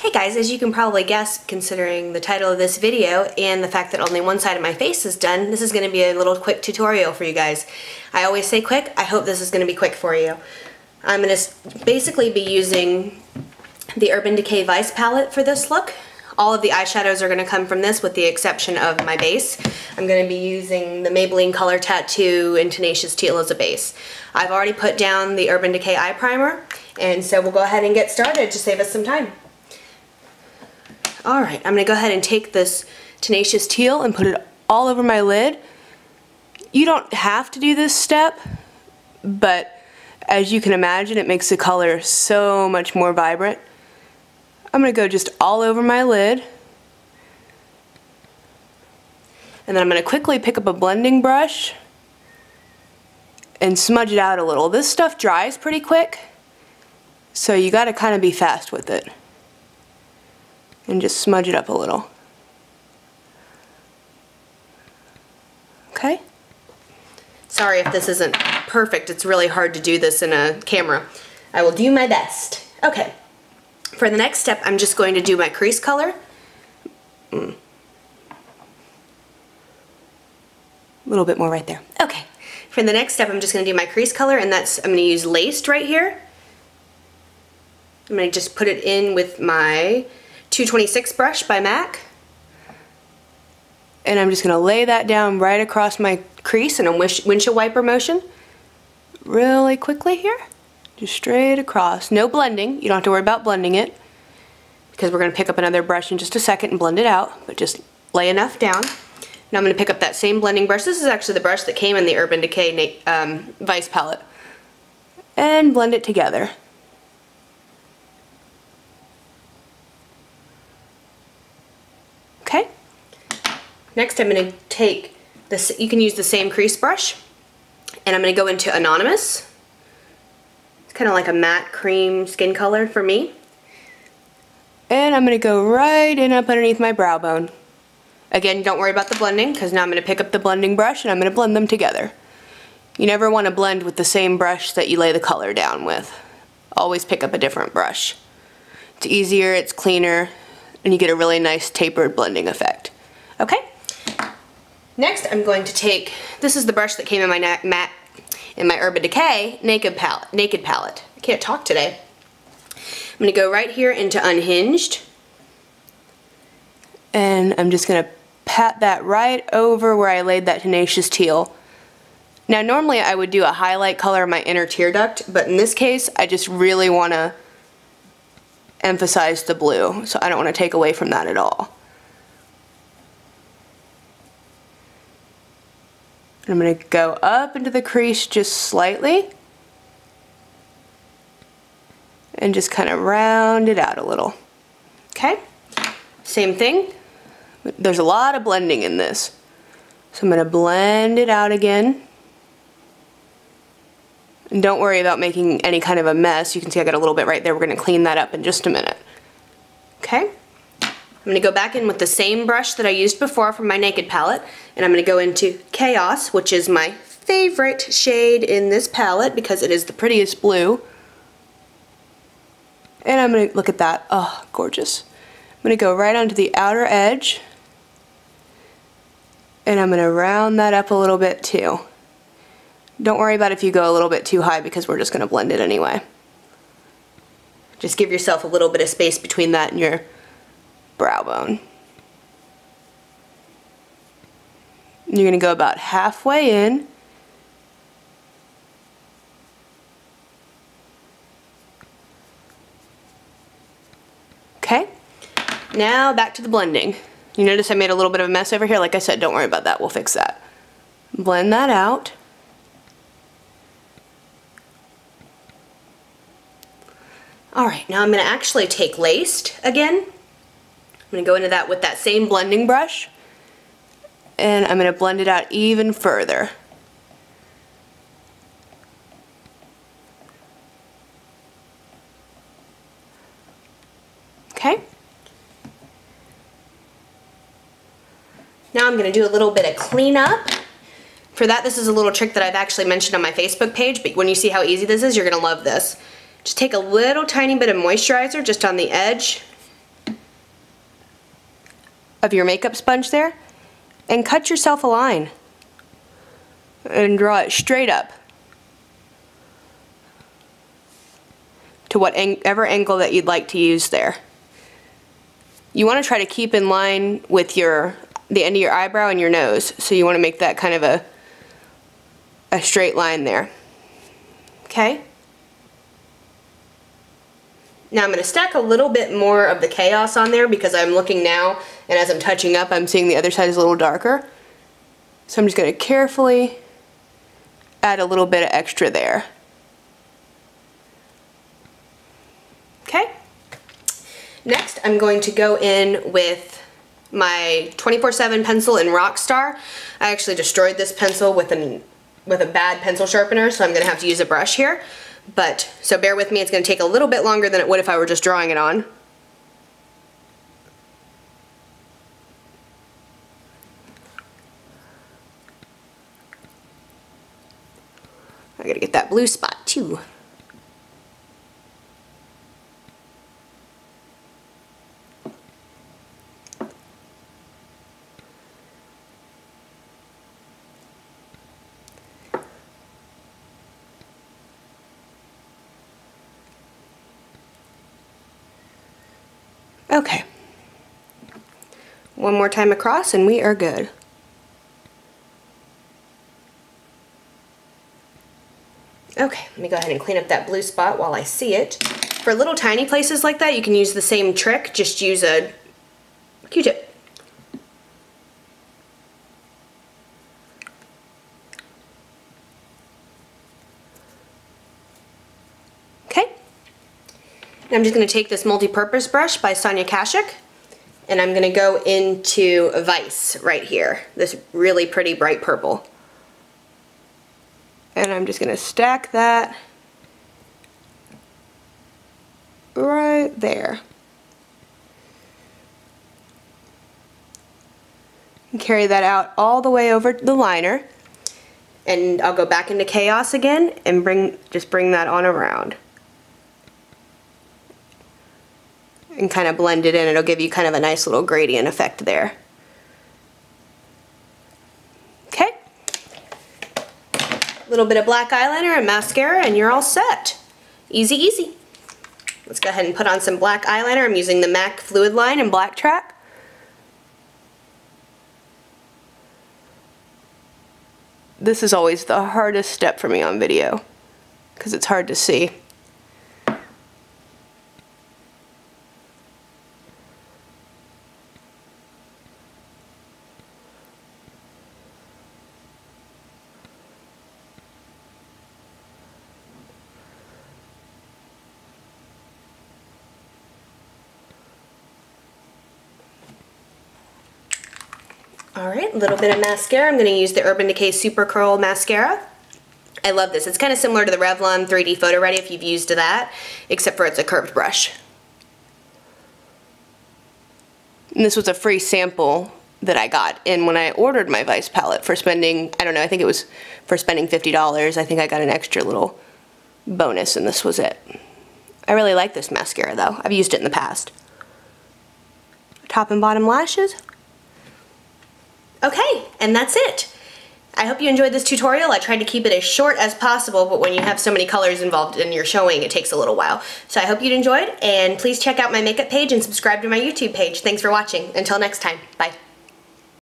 Hey guys, as you can probably guess, considering the title of this video and the fact that only one side of my face is done, this is going to be a little quick tutorial for you guys. I always say quick, I hope this is going to be quick for you. I'm going to basically be using the Urban Decay Vice palette for this look. All of the eyeshadows are going to come from this with the exception of my base. I'm going to be using the Maybelline Color Tattoo and Tenacious Teal as a base. I've already put down the Urban Decay eye primer, and so we'll go ahead and get started to save us some time. Alright, I'm going to go ahead and take this Tenacious Teal and put it all over my lid. You don't have to do this step, but as you can imagine, it makes the color so much more vibrant. I'm going to go just all over my lid. And then I'm going to quickly pick up a blending brush and smudge it out a little. This stuff dries pretty quick, so you got to kind of be fast with it. And just smudge it up a little. Okay? Sorry if this isn't perfect. It's really hard to do this in a camera. I will do my best. Okay. For the next step, I'm just going to do my crease color. A little bit more right there. Okay. For the next step, I'm just going to do my crease color, and I'm going to use Laced right here. I'm going to just put it in with my 226 brush by MAC, and I'm just going to lay that down right across my crease in a windshield wiper motion really quickly here, just straight across. No blending, you don't have to worry about blending it because we're going to pick up another brush in just a second and blend it out, but just lay enough down. Now I'm going to pick up that same blending brush. This is actually the brush that came in the Urban Decay Vice palette, and blend it together. Okay. Next I'm going to take this, you can use the same crease brush, and I'm going to go into Anonymous. It's kind of like a matte cream skin color for me. And I'm going to go right in up underneath my brow bone. Again, don't worry about the blending, because now I'm going to pick up the blending brush and I'm going to blend them together. You never want to blend with the same brush that you lay the color down with. Always pick up a different brush. It's easier, it's cleaner, and you get a really nice tapered blending effect. Okay? Next I'm going to take, this is the brush that came in my Urban Decay Naked palette. I can't talk today. I'm going to go right here into Unhinged, and I'm just going to pat that right over where I laid that Tenacious Teal. Now normally I would do a highlight color in my inner tear duct, but in this case I just really want to emphasize the blue, so I don't want to take away from that at all. And I'm going to go up into the crease just slightly and just kind of round it out a little. Okay? Same thing. There's a lot of blending in this, so I'm going to blend it out again. And don't worry about making any kind of a mess. You can see I got a little bit right there. We're going to clean that up in just a minute. Okay? I'm going to go back in with the same brush that I used before from my Naked palette, and I'm going to go into Chaos, which is my favorite shade in this palette because it is the prettiest blue. And I'm going to look at that. Oh, gorgeous. I'm going to go right onto the outer edge, and I'm going to round that up a little bit too. Don't worry about if you go a little bit too high because we're just going to blend it anyway. Just give yourself a little bit of space between that and your brow bone. And you're going to go about halfway in. Okay, now back to the blending. You notice I made a little bit of a mess over here. Like I said, don't worry about that. We'll fix that. Blend that out. Alright, now I'm going to actually take Laced again. I'm going to go into that with that same blending brush, and I'm going to blend it out even further. Okay? Now I'm going to do a little bit of cleanup. For that, this is a little trick that I've actually mentioned on my Facebook page, but when you see how easy this is, you're going to love this. Just take a little tiny bit of moisturizer just on the edge of your makeup sponge there and cut yourself a line and draw it straight up to whatever angle that you'd like to use there. You want to try to keep in line with the end of your eyebrow and your nose, so you want to make that kind of a straight line there. Okay? Now I'm going to stack a little bit more of the Chaos on there because I'm looking now, and as I'm touching up, I'm seeing the other side is a little darker. So I'm just going to carefully add a little bit of extra there. Okay? Next, I'm going to go in with my 24/7 pencil in Rockstar. I actually destroyed this pencil with a bad pencil sharpener, so I'm going to have to use a brush here. So bear with me, it's going to take a little bit longer than it would if I were just drawing it on. I gotta get that blue spot too. Okay. One more time across and we are good. Okay, let me go ahead and clean up that blue spot while I see it. For little tiny places like that, you can use the same trick, just use a Q-tip. Okay. And I'm just going to take this multi-purpose brush by Sonia Kashuk, and I'm going to go into Vice right here, this really pretty bright purple. And I'm just going to stack that right there. And carry that out all the way over the liner. And I'll go back into Chaos again and just bring that on around. And kind of blend it in. It'll give you kind of a nice little gradient effect there. Okay. A little bit of black eyeliner and mascara and you're all set. Easy, easy. Let's go ahead and put on some black eyeliner. I'm using the MAC Fluidline in Blacktrack. This is always the hardest step for me on video because it's hard to see. Alright, a little bit of mascara. I'm going to use the Urban Decay Supercurl mascara. I love this. It's kind of similar to the Revlon 3D Photo Ready if you've used that, except for it's a curved brush. And this was a free sample that I got in when I ordered my Vice palette for spending, I don't know, I think it was for spending $50. I think I got an extra little bonus and this was it. I really like this mascara though. I've used it in the past. Top and bottom lashes. Okay, and that's it. I hope you enjoyed this tutorial. I tried to keep it as short as possible, but when you have so many colors involved and you're showing, it takes a little while. So I hope you enjoyed, and please check out my makeup page and subscribe to my YouTube page. Thanks for watching. Until next time, bye.